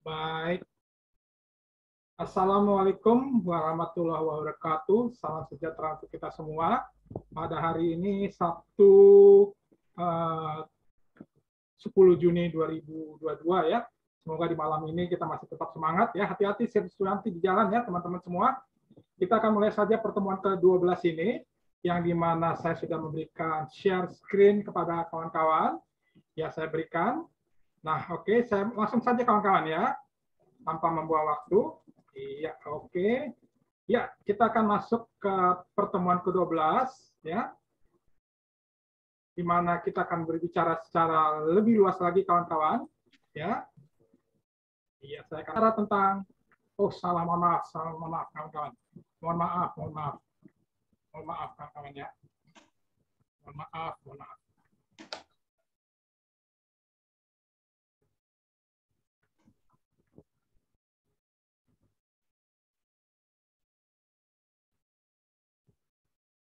Baik. Assalamualaikum warahmatullahi wabarakatuh. Salam sejahtera untuk kita semua. Pada hari ini Sabtu 10 Juni 2022 ya. Semoga di malam ini kita masih tetap semangat ya. Hati-hati nanti di jalan ya teman-teman semua. Kita akan mulai saja pertemuan ke-12 ini yang dimana saya sudah memberikan share screen kepada kawan-kawan. Ya, saya berikan. Nah, oke, saya langsung saja kawan-kawan ya. Tanpa membuang waktu. Iya, oke. Ya, kita akan masuk ke pertemuan ke-12 ya. Di mana kita akan berbicara secara lebih luas lagi kawan-kawan ya. Iya, saya akan bicara tentang mohon maaf kawan-kawan. Mohon maaf kawan-kawan ya. Mohon maaf.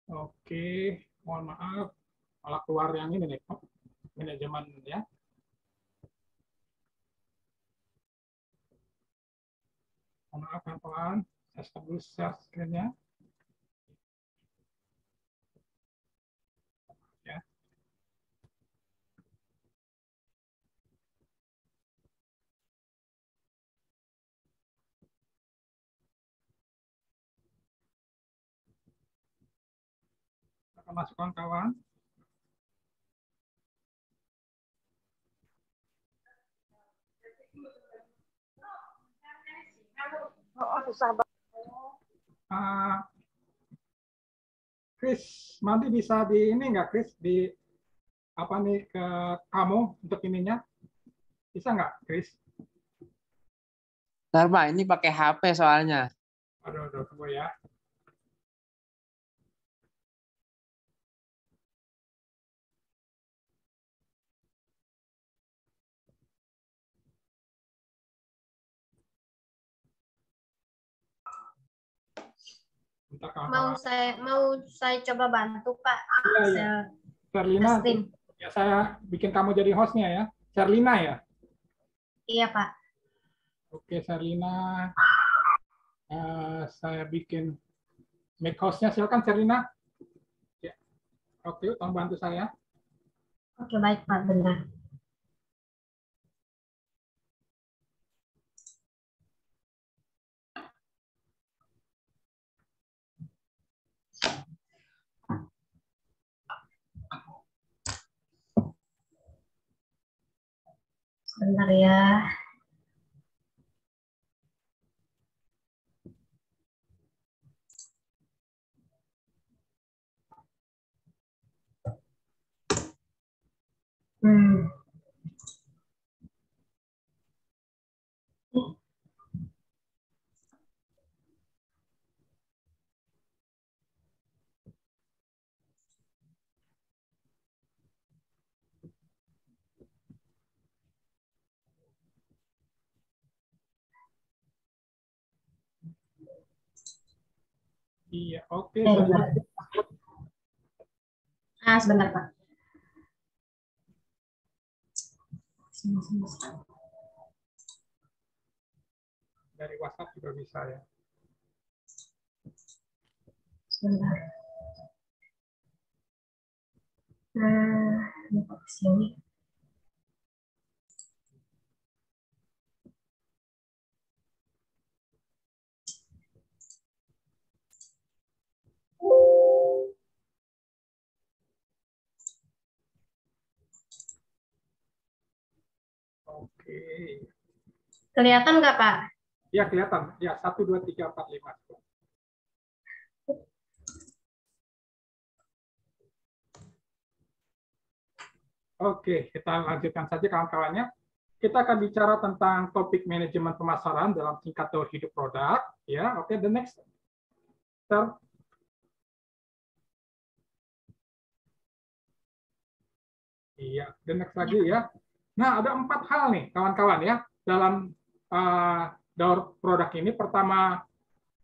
Oke, mohon maaf. Malah keluar yang ini nih, manajemen ya. Mohon maaf kawan-kawan. Saya stop dulu share screen-nya. Ya. Akan masuk kawan-kawan. Susah banget. Chris, nanti bisa di ini nggak, Chris? Di apa nih ke kamu untuk ininya? Bisa nggak, Chris? Bentar, Pak, ini pakai HP soalnya. Aduh, tunggu ya. Bentar, Mau saya coba bantu, Pak. Iya. Sherlina, ya saya bikin kamu jadi hostnya ya. Sherlina ya? Iya, Pak. Oke, Sherlina. Saya bikin make hostnya. Silakan, Sherlina. Ya. Oke, tolong bantu saya. Oke, baik, Pak. Bentar. Sebentar ya. Iya, oke. Sebentar, Pak. Dari WhatsApp juga bisa ya. Sebentar. Ini Pak sini. Oke. Kelihatan nggak, Pak? Ya, kelihatan. Ya, 1, 2, 3, 4, 5. Oke, kita lanjutkan saja kawan-kawannya. Kita akan bicara tentang topik manajemen pemasaran dalam tingkat daur hidup produk. Ya, oke, the next. Iya, the next lagi ya. Nah, ada 4 hal nih, kawan-kawan ya, dalam daur produk ini. Pertama,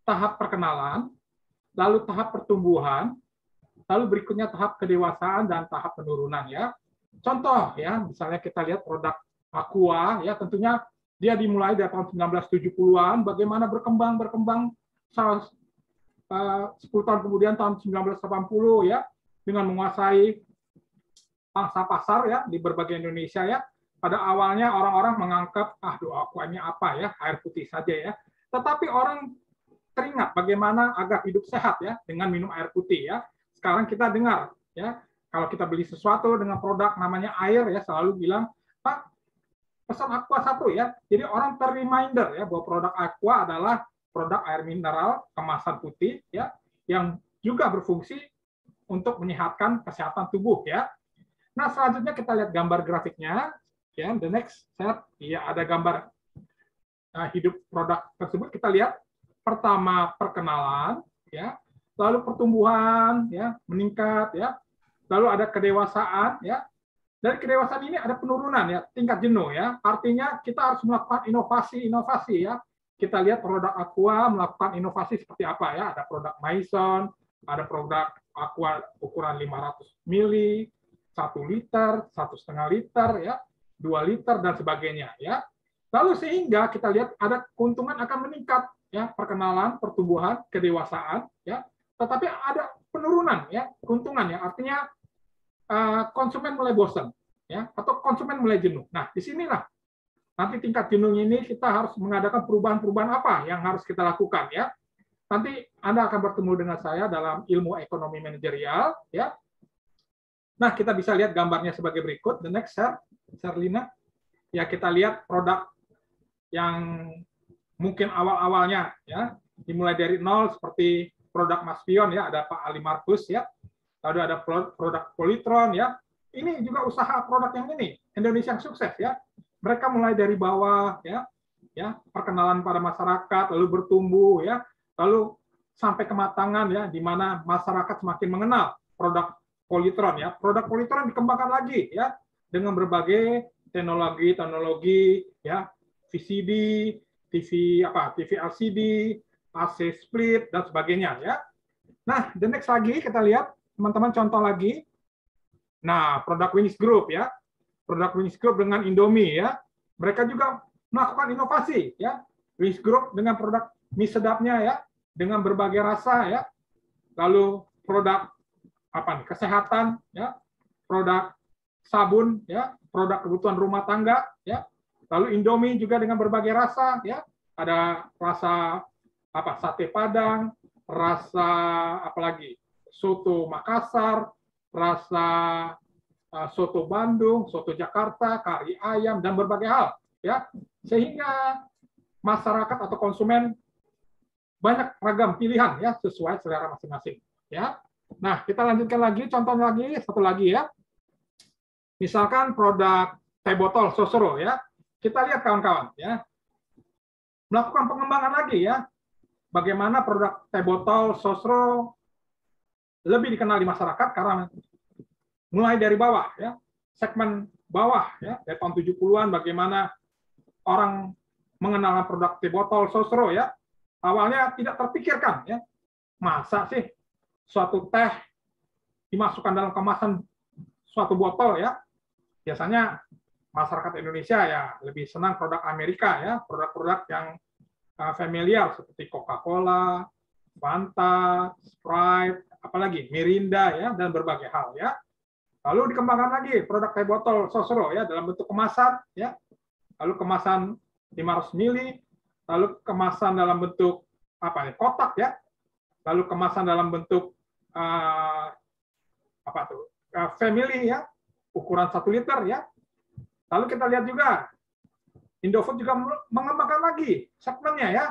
tahap perkenalan, lalu tahap pertumbuhan, lalu berikutnya tahap kedewasaan dan tahap penurunan ya. Contoh ya, misalnya kita lihat produk Aqua ya, tentunya dia dimulai dari tahun 1970-an, bagaimana berkembang 10 tahun kemudian tahun 1980 ya, dengan menguasai pangsa pasar ya di berbagai Indonesia ya. Pada awalnya orang-orang menganggap aqua ini apa ya, air putih saja ya. Tetapi orang teringat bagaimana agar hidup sehat ya dengan minum air putih ya. Sekarang kita dengar ya, kalau kita beli sesuatu dengan produk namanya air ya, selalu bilang, Pak, pesan aqua 1 ya. Jadi orang ter-reminder ya bahwa produk aqua adalah produk air mineral kemasan putih ya, yang juga berfungsi untuk menyehatkan kesehatan tubuh ya. Nah, selanjutnya kita lihat gambar grafiknya. Ya, the next set, ya ada gambar hidup produk tersebut. Kita lihat pertama perkenalan, ya, lalu pertumbuhan, ya, meningkat, ya, lalu ada kedewasaan, ya. Dari kedewasaan ini ada penurunan, ya, tingkat jenuh, ya. Artinya kita harus melakukan inovasi, ya. Kita lihat produk aqua melakukan inovasi seperti apa, ya. Ada produk Maison, ada produk aqua ukuran 500 mili, 1 liter, 1,5 liter, ya. 2 liter dan sebagainya ya. Lalu sehingga kita lihat ada keuntungan akan meningkat ya, perkenalan, pertumbuhan, kedewasaan ya. Tetapi ada penurunan ya, keuntungan ya. Artinya konsumen mulai bosan ya, atau konsumen mulai jenuh. Nah, disinilah nanti tingkat jenuh ini kita harus mengadakan perubahan-perubahan apa yang harus kita lakukan ya. Nanti Anda akan bertemu dengan saya dalam ilmu ekonomi manajerial ya. Nah, kita bisa lihat gambarnya sebagai berikut. The next share. Serlina, ya kita lihat produk yang mungkin awal-awalnya ya dimulai dari nol seperti produk Mas Pion ya, ada Pak Ali Markus ya, lalu ada produk Polytron ya. Ini juga usaha produk yang ini Indonesia yang sukses ya. Mereka mulai dari bawah ya, perkenalan pada masyarakat, lalu bertumbuh ya, lalu sampai kematangan ya, di mana masyarakat semakin mengenal produk Polytron ya. Produk Polytron dikembangkan lagi ya, dengan berbagai teknologi ya, VCD, TV LCD, AC split dan sebagainya ya. Nah, the next lagi kita lihat teman-teman contoh lagi. Nah, produk Wings Group ya. Produk Wings Group dengan Indomie ya. Mereka juga melakukan inovasi ya. Wings Group dengan produk mie sedapnya ya, dengan berbagai rasa ya. Lalu produk kesehatan ya, produk sabun ya, produk kebutuhan rumah tangga ya. Lalu Indomie juga dengan berbagai rasa ya. Ada rasa sate Padang, rasa apalagi soto Makassar, rasa soto Bandung, soto Jakarta, kari ayam dan berbagai hal ya. Sehingga masyarakat atau konsumen banyak ragam pilihan ya sesuai selera masing-masing ya. Nah, kita lanjutkan lagi, contoh lagi, satu lagi ya. Misalkan produk teh botol Sosro ya, kita lihat kawan-kawan ya, melakukan pengembangan lagi ya, bagaimana produk teh botol Sosro lebih dikenal di masyarakat karena mulai dari bawah ya, segmen bawah ya, dari tahun 70-an bagaimana orang mengenal produk teh botol Sosro ya, awalnya tidak terpikirkan ya, masa sih suatu teh dimasukkan dalam kemasan suatu botol ya. Biasanya masyarakat Indonesia ya lebih senang produk Amerika ya, produk-produk yang familiar seperti Coca-Cola, Fanta, Sprite, apalagi Mirinda ya, dan berbagai hal ya. Lalu dikembangkan lagi produk teh botol Sosro ya dalam bentuk kemasan ya. Lalu kemasan 500 mili, lalu kemasan dalam bentuk kotak ya. Lalu kemasan dalam bentuk family ya, ukuran 1 liter ya. Lalu kita lihat juga Indofood juga mengembangkan lagi segmennya ya.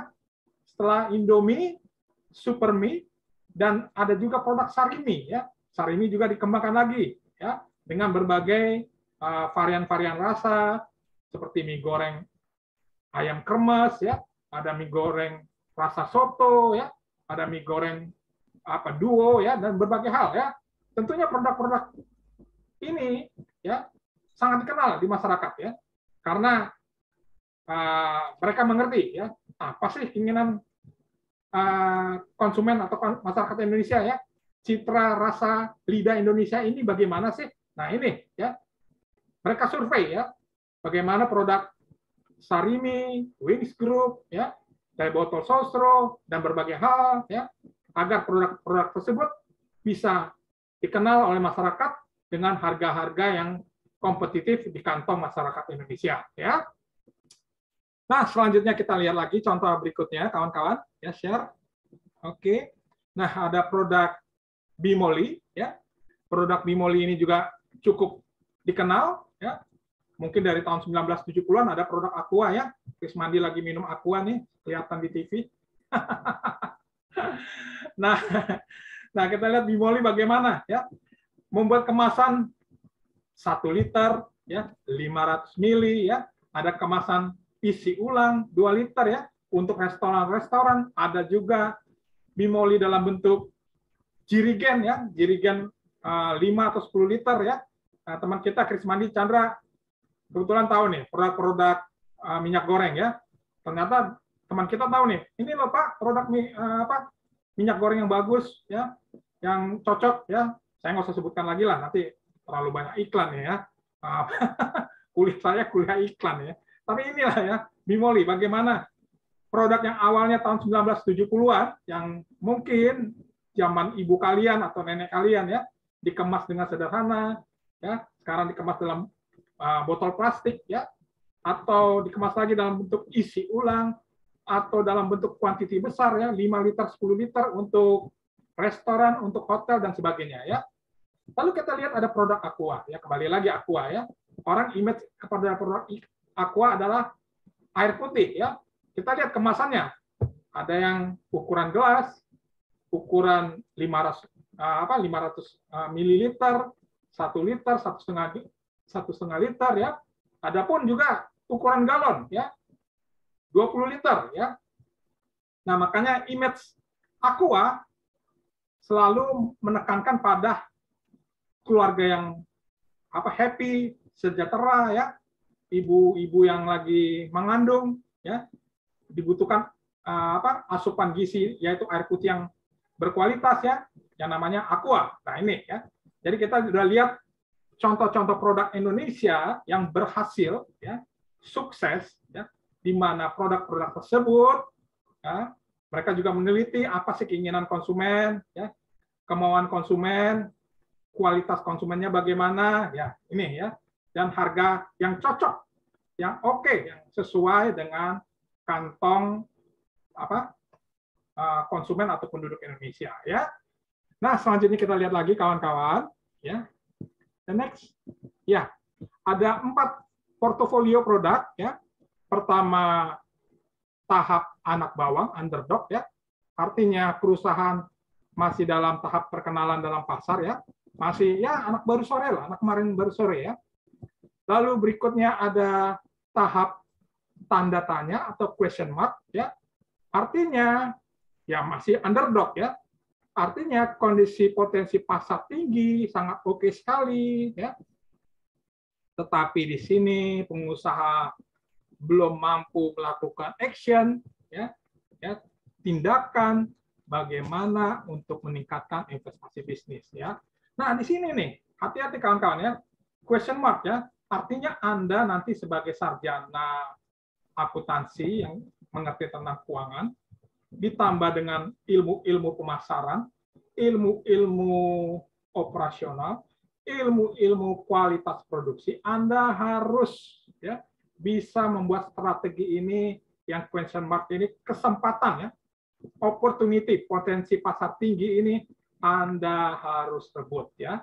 Setelah Indomie, Supermie, dan ada juga produk Sarimi ya. Sarimi juga dikembangkan lagi ya dengan berbagai varian-varian rasa seperti mie goreng ayam kremes ya, ada mie goreng rasa soto ya, ada mie goreng duo ya, dan berbagai hal ya. Tentunya produk-produk ini ya sangat dikenal di masyarakat ya, karena mereka mengerti ya apa sih keinginan konsumen atau masyarakat Indonesia ya, citra rasa lidah Indonesia ini bagaimana sih? Nah ini ya, mereka survei ya, bagaimana produk Sarimi, Wings Group, ya, Teh Botol Sosro, dan berbagai hal, ya, agar produk-produk tersebut bisa dikenal oleh masyarakat dengan harga-harga yang kompetitif di kantong masyarakat Indonesia. Ya. Nah, selanjutnya kita lihat lagi contoh berikutnya, kawan-kawan. Ya, share. Oke. Nah, ada produk Bimoli. Ya. Produk Bimoli ini juga cukup dikenal. Ya. Mungkin dari tahun 1970-an ada produk Aqua ya. Chris Mandi lagi minum Aqua nih, kelihatan di TV. Nah, kita lihat Bimoli bagaimana ya. Membuat kemasan 1 liter ya, 500 mili ya. Ada kemasan isi ulang 2 liter ya. Untuk restoran-restoran ada juga Bimoli dalam bentuk jirigen ya, jirigen 5 atau 10 liter ya. Nah, teman kita Chris Mandi Chandra kebetulan tahu nih produk-produk minyak goreng ya. Ternyata teman kita tahu nih, ini loh Pak produk minyak goreng yang bagus ya, yang cocok ya. Saya nggak usah sebutkan lagi lah, nanti terlalu banyak iklan ya. Kuliah iklan ya. Tapi inilah ya, Bimoli bagaimana produk yang awalnya tahun 1970-an yang mungkin zaman ibu kalian atau nenek kalian ya, dikemas dengan sederhana ya, sekarang dikemas dalam botol plastik ya, atau dikemas lagi dalam bentuk isi ulang atau dalam bentuk kuantiti besar ya, 5 liter 10 liter untuk restoran, untuk hotel dan sebagainya ya. Lalu kita lihat ada produk Aqua ya, kembali lagi Aqua ya. Orang image kepada produk Aqua adalah air putih ya. Kita lihat kemasannya. Ada yang ukuran gelas, ukuran 500 mililiter, 1 liter, 1,5 liter ya. Adapun juga ukuran galon ya. 20 liter ya. Nah, makanya image Aqua selalu menekankan pada keluarga yang happy, sejahtera ya. Ibu-ibu yang lagi mengandung ya. Dibutuhkan asupan gizi yaitu air putih yang berkualitas ya, yang namanya Aqua. Nah, ini ya. Jadi kita sudah lihat contoh-contoh produk Indonesia yang berhasil, ya, sukses, ya, di mana produk-produk tersebut, ya, mereka juga meneliti apa sih keinginan konsumen, ya, kemauan konsumen, kualitas konsumennya bagaimana, ya, ini ya, dan harga yang cocok, yang oke, yang sesuai dengan kantong konsumen atau penduduk Indonesia, ya. Nah, selanjutnya kita lihat lagi kawan-kawan, ya. The next, ya, ada 4 portofolio produk, ya. Pertama, tahap anak bawang, underdog, ya. Artinya perusahaan masih dalam tahap perkenalan dalam pasar, ya. Masih, ya, anak baru sore lah, anak kemarin baru sore, ya. Lalu berikutnya ada tahap tanda tanya atau question mark, ya. Artinya, ya, masih underdog, ya. Artinya kondisi potensi pasar tinggi, sangat oke sekali, ya. Tetapi di sini pengusaha belum mampu melakukan action, ya, tindakan bagaimana untuk meningkatkan investasi bisnis, ya. Nah, di sini nih, hati-hati kawan-kawan ya, question mark ya, artinya Anda nanti sebagai sarjana akuntansi yang mengerti tentang keuangan, ditambah dengan ilmu-ilmu pemasaran, ilmu-ilmu operasional, ilmu-ilmu kualitas produksi, Anda harus ya bisa membuat strategi ini yang question mark ini kesempatan ya, opportunity, potensi pasar tinggi ini Anda harus rebut ya.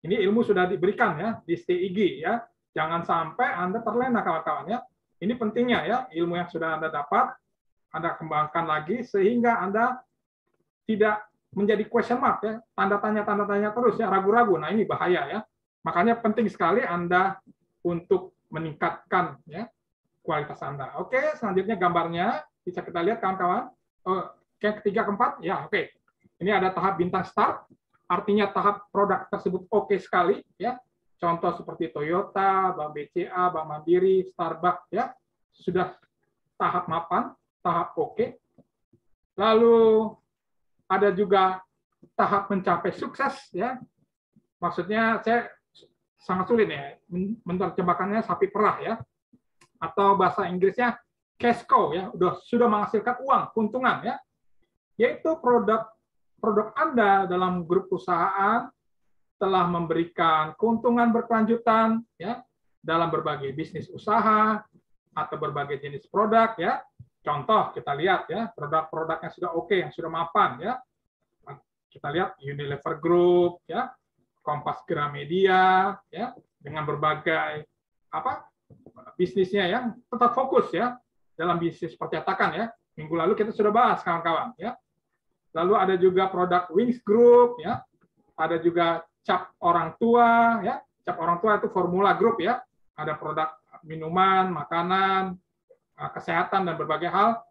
Ini ilmu sudah diberikan ya di STIG ya. Jangan sampai Anda terlena kawan-kawan ya. Ini pentingnya ya, ilmu yang sudah Anda dapat Anda kembangkan lagi sehingga Anda tidak menjadi question mark ya, tanda tanya terus ya, ragu-ragu. Nah, ini bahaya ya. Makanya penting sekali Anda untuk meningkatkan ya kualitas Anda. Oke, selanjutnya gambarnya bisa kita lihat kawan-kawan. Yang ketiga, keempat, ya oke. Ini ada tahap bintang start, artinya tahap produk tersebut oke sekali ya. Contoh seperti Toyota, Bank BCA, Bank Mandiri, Starbucks ya, sudah tahap mapan, tahap oke. Lalu ada juga tahap mencapai sukses ya. Maksudnya saya sangat sulit ya menerjemahkannya sapi perah ya. atau bahasa Inggrisnya cash cow ya, sudah menghasilkan uang, keuntungan ya. Yaitu produk Anda dalam grup perusahaan telah memberikan keuntungan berkelanjutan ya dalam berbagai bisnis usaha atau berbagai jenis produk ya. Contoh kita lihat ya, produk-produk yang sudah oke, yang sudah mapan ya. Kita lihat Unilever Group ya, Kompas Gramedia ya, dengan berbagai bisnisnya yang tetap fokus ya dalam bisnis percetakan ya. Minggu lalu kita sudah bahas kawan-kawan ya. Lalu ada juga produk Wings Group ya. Ada juga Cap Orang Tua ya. Cap Orang Tua itu Formula Group ya. Ada produk minuman, makanan, kesehatan dan berbagai hal.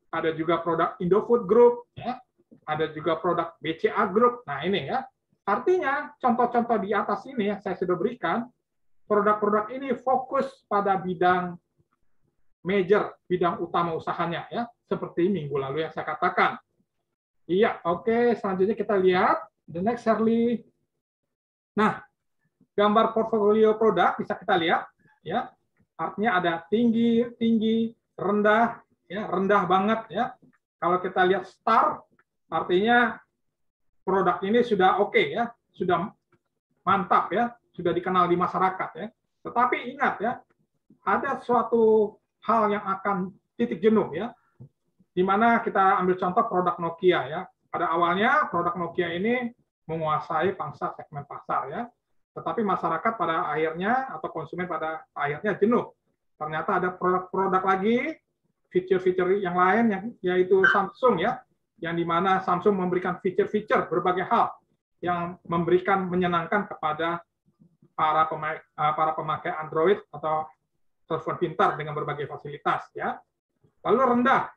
Ada juga produk Indofood Group ya. Ada juga produk BCA Group. Nah, ini ya. Artinya contoh-contoh di atas ini yang saya sudah berikan, produk-produk ini fokus pada bidang major, bidang utama usahanya ya, seperti minggu lalu yang saya katakan. Iya, oke, selanjutnya kita lihat the next, Shirley. Nah, gambar portfolio produk bisa kita lihat ya. Artinya ada tinggi, rendah ya, rendah banget ya. Kalau kita lihat star, artinya produk ini sudah oke ya, sudah mantap ya, sudah dikenal di masyarakat ya. Tetapi ingat ya, ada suatu hal yang akan titik jenuh ya, di mana kita ambil contoh produk Nokia ya. Pada awalnya produk Nokia ini menguasai pangsa segmen pasar ya, tetapi masyarakat pada akhirnya atau konsumen pada akhirnya jenuh. Ternyata ada produk-produk lagi, fitur-fitur yang lain yaitu Samsung ya, yang di mana Samsung memberikan fitur-fitur berbagai hal yang menyenangkan kepada para pemakai Android atau telepon pintar dengan berbagai fasilitas ya. Lalu rendah,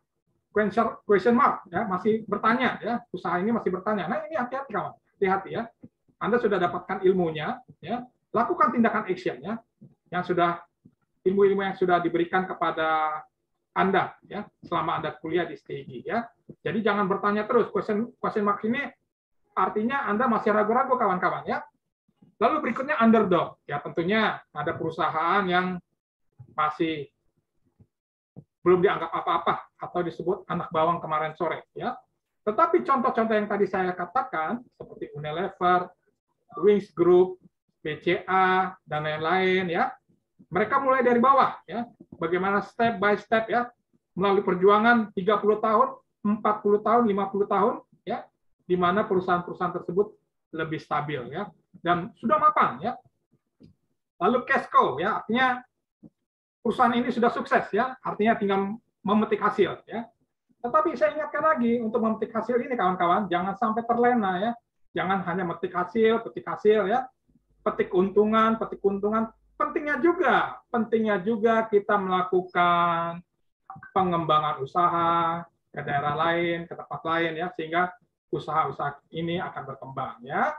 question mark ya, masih bertanya ya, usaha ini masih bertanya. Nah, ini hati-hati kawan, hati-hati ya. Anda sudah dapatkan ilmunya ya, lakukan tindakan action ya, yang sudah ilmu-ilmu yang sudah diberikan kepada Anda ya selama Anda kuliah di STIGI ya. Jadi jangan bertanya terus, question mark ini artinya Anda masih ragu-ragu kawan-kawan ya. Lalu berikutnya underdog ya, tentunya ada perusahaan yang masih belum dianggap apa-apa atau disebut anak bawang kemarin sore ya. Tetapi contoh-contoh yang tadi saya katakan seperti Unilever, Wings Group, BCA dan lain-lain ya. Mereka mulai dari bawah ya. Bagaimana step by step ya, melalui perjuangan 30 tahun, 40 tahun, 50 tahun ya, di mana perusahaan-perusahaan tersebut lebih stabil ya dan sudah mapan ya. Lalu cash cow ya, artinya perusahaan ini sudah sukses ya, artinya tinggal memetik hasil ya. Tetapi saya ingatkan lagi untuk memetik hasil ini kawan-kawan, jangan sampai terlena ya. Jangan hanya petik hasil ya. Petik keuntungan. Pentingnya juga kita melakukan pengembangan usaha ke daerah lain, ke tempat lain ya, sehingga usaha-usaha ini akan berkembang ya.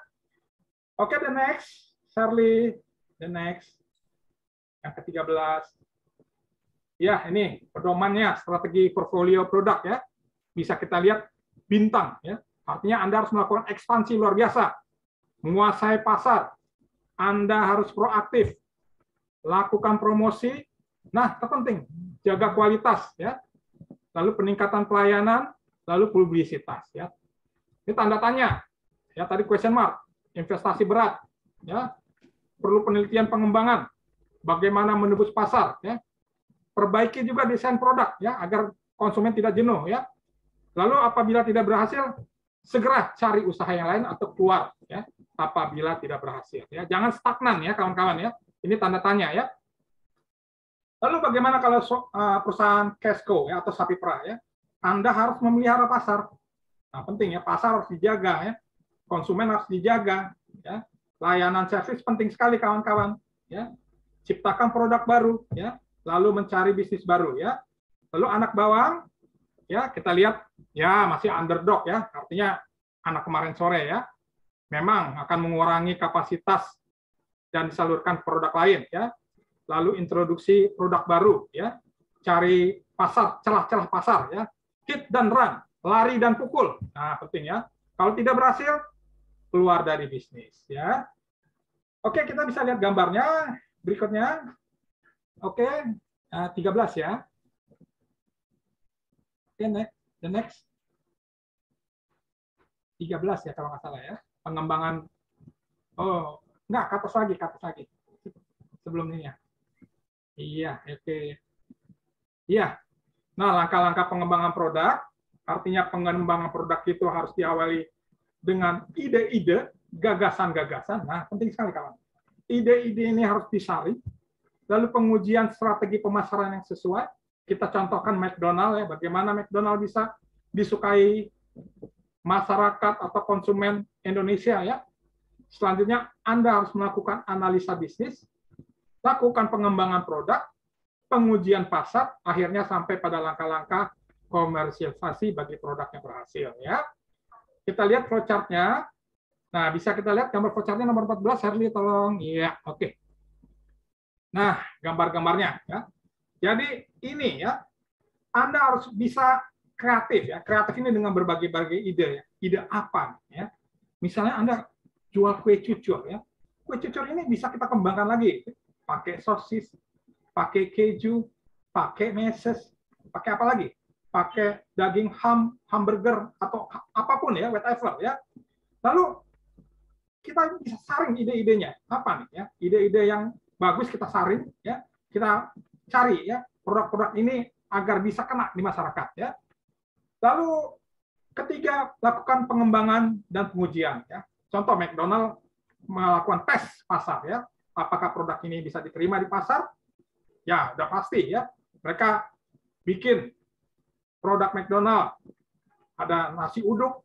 Oke, the next, Shirley, the next, yang ke-13. Ya, ini pedomannya strategi portfolio produk ya. Bisa kita lihat bintang ya. Artinya Anda harus melakukan ekspansi luar biasa, menguasai pasar. Anda harus proaktif, lakukan promosi. Nah, terpenting jaga kualitas ya. Lalu peningkatan pelayanan, lalu publisitas ya. Ini tanda tanya. Ya, tadi question mark, investasi berat ya. Perlu penelitian pengembangan. Bagaimana menembus pasar ya. Perbaiki juga desain produk ya agar konsumen tidak jenuh ya. Lalu apabila tidak berhasil, segera cari usaha yang lain atau keluar ya apabila tidak berhasil ya. Jangan stagnan ya kawan-kawan ya. Ini tanda tanya ya. Lalu bagaimana kalau perusahaan cash cow ya atau sapi perah ya? Anda harus memelihara pasar. Nah, penting ya, pasar harus dijaga ya. Konsumen harus dijaga ya. Layanan servis penting sekali kawan-kawan ya. Ciptakan produk baru ya. Lalu mencari bisnis baru ya. Lalu anak bawang ya, kita lihat ya masih underdog ya. Artinya anak kemarin sore ya. Memang akan mengurangi kapasitas dan disalurkan produk lain ya. Lalu introduksi produk baru ya. Cari pasar, celah-celah pasar ya. Hit dan run, lari dan pukul. Nah, penting ya. Kalau tidak berhasil, keluar dari bisnis ya. Oke, kita bisa lihat gambarnya berikutnya. Oke, 13 ya. Oke, next. The next. 13 ya kalau nggak salah ya. Pengembangan, oh, nggak, ke atas lagi. Sebelum ini ya. Iya, oke. Iya. Nah, langkah-langkah pengembangan produk, artinya pengembangan produk itu harus diawali dengan ide-ide, gagasan-gagasan. Nah, penting sekali kawan. Ide-ide ini harus disaring, lalu pengujian strategi pemasaran yang sesuai. Kita contohkan McDonald ya, bagaimana McDonald bisa disukai masyarakat atau konsumen Indonesia ya. Selanjutnya Anda harus melakukan analisa bisnis, lakukan pengembangan produk, pengujian pasar, akhirnya sampai pada langkah-langkah komersialisasi bagi produk yang berhasil ya. Kita lihat flowchart-nya. Nah, bisa kita lihat gambar flowchart-nya nomor 14, Herli tolong. Iya, oke. Nah, gambar-gambarnya ya. Jadi ini ya, Anda harus bisa kreatif ya. Kreatif ini dengan berbagai-bagai ide ya. Ide apa ya? Misalnya Anda jual kue cucur ya. Kue cucur ini bisa kita kembangkan lagi. Pakai sosis, pakai keju, pakai meses, pakai apa lagi? Pakai daging hamburger atau apapun ya, whatever ya. Lalu kita bisa saring ide-idenya. Apa nih ya? Ide-ide yang bagus kita saring ya. Kita cari ya produk-produk ini agar bisa kena di masyarakat ya. Lalu ketiga, lakukan pengembangan dan pengujian ya. Contoh McDonald melakukan tes pasar ya. Apakah produk ini bisa diterima di pasar? Ya, udah pasti ya. Mereka bikin produk McDonald, ada nasi uduk,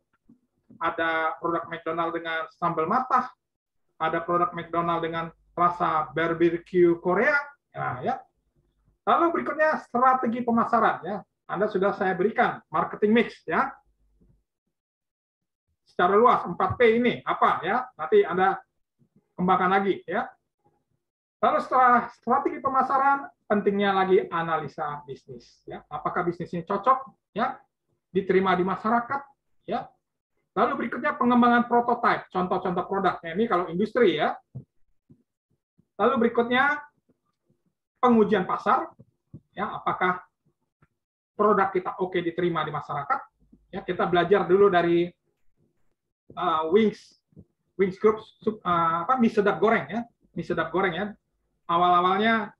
ada produk McDonald dengan sambal matah, ada produk McDonald dengan rasa barbecue Korea, ya. Lalu berikutnya strategi pemasaran ya. Anda sudah saya berikan marketing mix ya. Secara luas 4P ini apa ya? Nanti Anda kembangkan lagi ya. Lalu setelah strategi pemasaran, pentingnya lagi analisa bisnis ya. Apakah bisnis ini cocok ya? Diterima di masyarakat ya. Lalu berikutnya pengembangan prototipe, contoh-contoh produk. Nah, ini kalau industri ya. Lalu berikutnya pengujian pasar, ya apakah produk kita oke diterima di masyarakat? Ya kita belajar dulu dari Wings Group, mie sedap goreng ya, mie sedap goreng ya. Awal-awalnya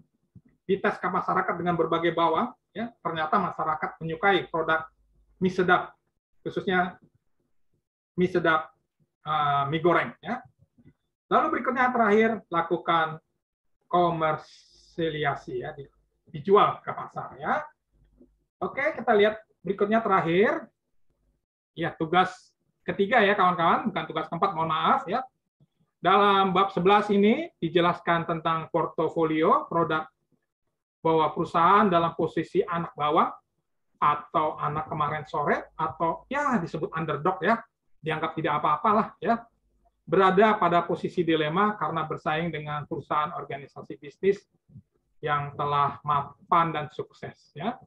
dites ke masyarakat dengan berbagai bawang, ya ternyata masyarakat menyukai produk mie sedap, khususnya mie sedap mie goreng ya. Lalu berikutnya terakhir lakukan komersialisasi ya, dijual ke pasar ya. Oke, kita lihat berikutnya terakhir. Ya, tugas ketiga ya kawan-kawan, bukan tugas keempat, mohon maaf ya. Dalam bab 11 ini dijelaskan tentang portofolio produk bahwa perusahaan dalam posisi anak bawang atau anak kemarin sore atau ya disebut underdog ya, dianggap tidak apa-apalah ya. Berada pada posisi dilema karena bersaing dengan perusahaan organisasi bisnis yang telah mapan dan sukses. Ya.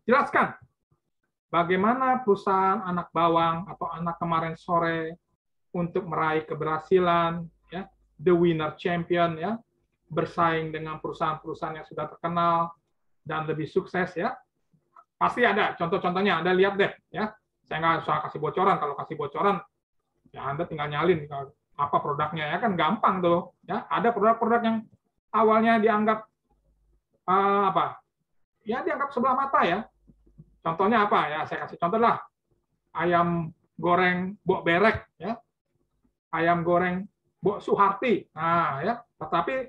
Jelaskan bagaimana perusahaan anak bawang atau anak kemarin sore untuk meraih keberhasilan, ya, the winner champion, ya, bersaing dengan perusahaan-perusahaan yang sudah terkenal dan lebih sukses. Ya. Pasti ada contoh-contohnya, Anda lihat deh. Ya. Saya nggak usah kasih bocoran, kalau kasih bocoran ya Anda tinggal nyalin apa produknya ya kan gampang tuh ya. Ada produk-produk yang awalnya dianggap ya dianggap sebelah mata ya. Contohnya apa ya, saya kasih contoh lah, ayam goreng Bok Berek ya, ayam goreng Bok Suharti. Nah ya, tetapi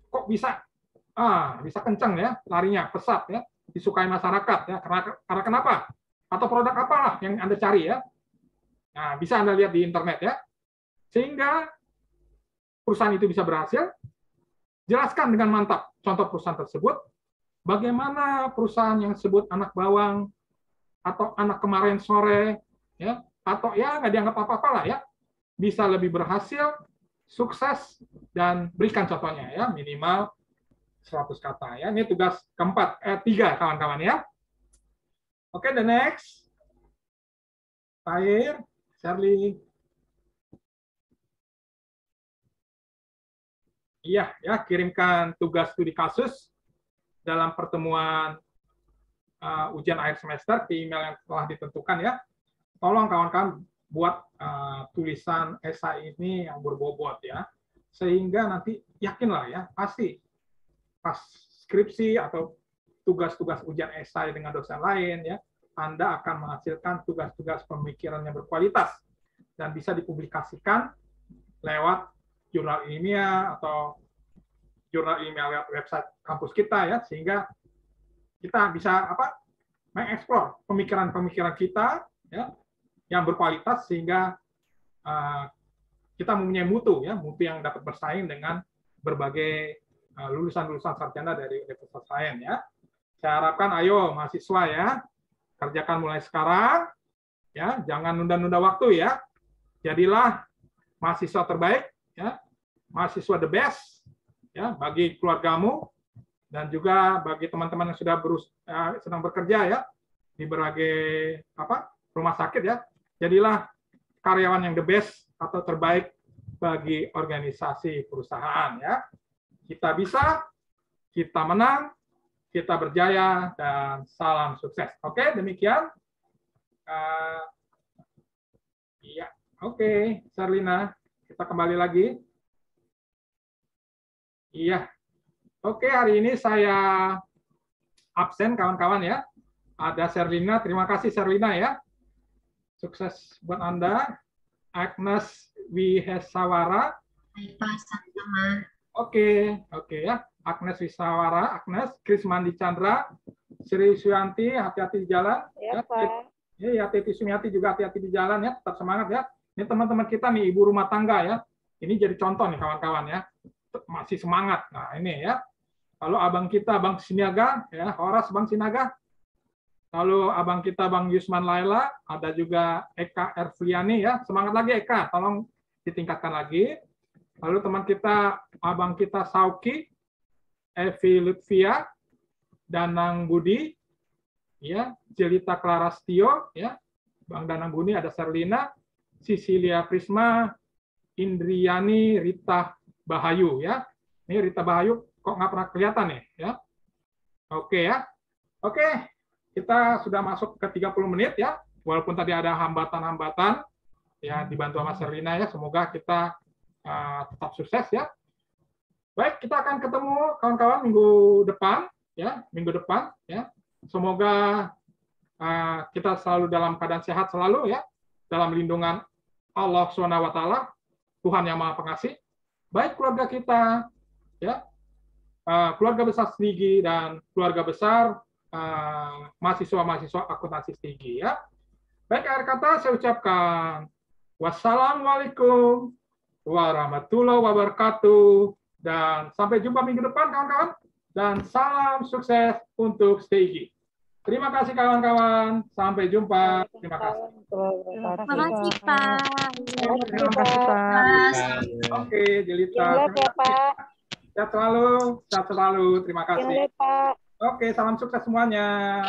kok bisa bisa kencang ya larinya, pesat ya, disukai masyarakat ya, karena kenapa, atau produk apalah yang Anda cari ya. Nah, bisa Anda lihat di internet ya. Sehingga perusahaan itu bisa berhasil. Jelaskan dengan mantap contoh perusahaan tersebut. Bagaimana perusahaan yang disebut anak bawang atau anak kemarin sore ya, atau ya nggak dianggap apa-apa lah ya, bisa lebih berhasil, sukses, dan berikan contohnya ya, minimal 100 kata ya. Ini tugas keempat, 3 kawan-kawan ya. Oke, the next. Terakhir, Shirley. Iya, ya, kirimkan tugas studi kasus dalam pertemuan ujian akhir semester di email yang telah ditentukan ya. Tolong kawan-kawan buat tulisan esai ini yang berbobot ya, sehingga nanti yakinlah ya, pasti pas skripsi atau tugas-tugas ujian esai dengan dosen lain ya, Anda akan menghasilkan tugas-tugas pemikiran yang berkualitas dan bisa dipublikasikan lewat jurnal ilmiah atau jurnal ilmiah lewat website kampus kita ya, sehingga kita bisa mengeksplor pemikiran-pemikiran kita ya yang berkualitas, sehingga kita mempunyai mutu yang dapat bersaing dengan berbagai lulusan-lulusan sarjana dari Universitas lain ya. Saya harapkan ayo mahasiswa ya, kerjakan mulai sekarang ya, jangan nunda-nunda waktu ya. Jadilah mahasiswa terbaik ya, mahasiswa the best ya bagi keluargamu dan juga bagi teman-teman yang sudah sedang bekerja ya di berbagai rumah sakit ya. Jadilah karyawan yang the best atau terbaik bagi organisasi perusahaan ya. Kita bisa, kita menang, kita berjaya, dan salam sukses. Oke, demikian. Iya, oke, Sherlina, kita kembali lagi. Iya. Oke, hari ini saya absen kawan-kawan ya. Ada Sherlina, terima kasih Sherlina ya. Sukses buat Anda. Agnes Wihesawara. Baik, Pak, sama-sama. Oke ya. Agnes Wisawara, Agnes, Krismandi Chandra, Sri Suyanti, hati-hati di jalan. Ya, Pak. Ya, Titi Sumiati juga hati-hati di jalan ya, tetap semangat ya. Ini teman-teman kita nih, ibu rumah tangga ya. Ini jadi contoh nih kawan-kawan ya. Masih semangat. Nah, ini ya. Lalu abang kita, Bang Siniaga, ya, Horas Bang Sinaga. Lalu abang kita, Bang Yusman Laila, ada juga Eka Erfliani ya. Semangat lagi Eka, tolong ditingkatkan lagi. Lalu teman kita, abang kita Sauki, Evi Lutfia, Danang Budi, ya, Jelita Clarastio, ya, Bang Danang Budi, ada Sherlina, Sisilia Prisma, Indriani, Rita Bahayu, ya. Ini Rita Bahayu kok nggak pernah kelihatan nih, ya. Oke ya. Oke, kita sudah masuk ke 30 menit ya. Walaupun tadi ada hambatan-hambatan, ya dibantu sama Sherlina ya. Semoga kita tetap sukses ya. Baik, kita akan ketemu kawan-kawan minggu depan ya, Semoga kita selalu dalam keadaan sehat selalu ya, dalam lindungan Allah SWT, Tuhan yang Maha Pengasih. Baik keluarga kita ya, keluarga besar Stigi dan keluarga besar mahasiswa-mahasiswa akuntansi Stigi ya. Baik, akhir kata saya ucapkan wassalamualaikum warahmatullahi wabarakatuh. Dan sampai jumpa minggu depan, kawan-kawan. Dan salam sukses untuk Stigi. Terima kasih, kawan-kawan. Sampai jumpa. Terima kasih. Terima kasih, Pak. Terima kasih, Pak. Oke, Jelita. Ya, Pak. Sehat selalu. Terima kasih. Ya, Pak. Oke, salam sukses semuanya.